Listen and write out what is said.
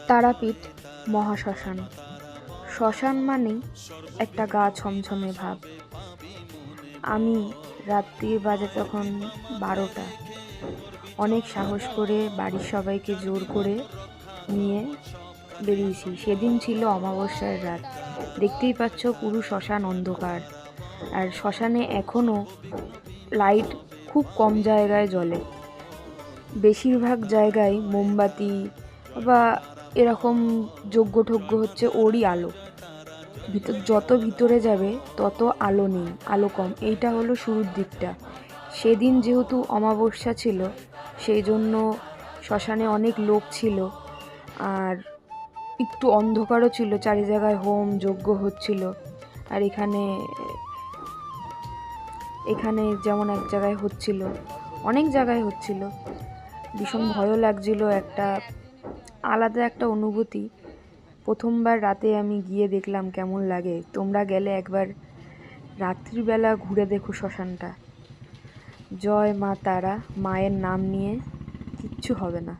তারাপীঠ মহাশ্মশান। শ্মশান মানেই একটা গা ছমছমে ভাব। আমি রাত্রির বাজে তখন 12টা, অনেক সাহস করে বাড়ির সবাইকে জোর করে নিয়ে বেরিয়েছি। সেদিন ছিল অমাবস্যার রাত। দেখতেই পাচ্ছ পুরো শ্মশান অন্ধকার, আর শ্মশানে এখনও লাইট খুব কম জায়গায় জ্বলে। বেশিরভাগ জায়গায় মোমবাতি বা এরকম যজ্ঞ ঠজ্ঞ হচ্ছে, ওরই আলো। যত ভিতরে যাবে তত আলো নেই, আলো কম। এইটা হলো শুরুর দিকটা। সেদিন যেহেতু অমাবস্যা ছিল, সেই জন্য শ্মশানে অনেক লোক ছিল, আর একটু অন্ধকারও ছিল। চারি জায়গায় হোম যজ্ঞ হচ্ছিল। আর এখানে যেমন এক জায়গায় হচ্ছিল, অনেক জায়গায় হচ্ছিল। ভীষণ ভয়ও লাগছিল, একটা আলাদা একটা অনুভূতি। প্রথমবার রাতে আমি গিয়ে দেখলাম কেমন লাগে। তোমরা গেলে একবার রাত্রিবেলা ঘুরে দেখো শ্মশানটা। জয় মা তারা, মায়ের নাম নিয়ে কিচ্ছু হবে না।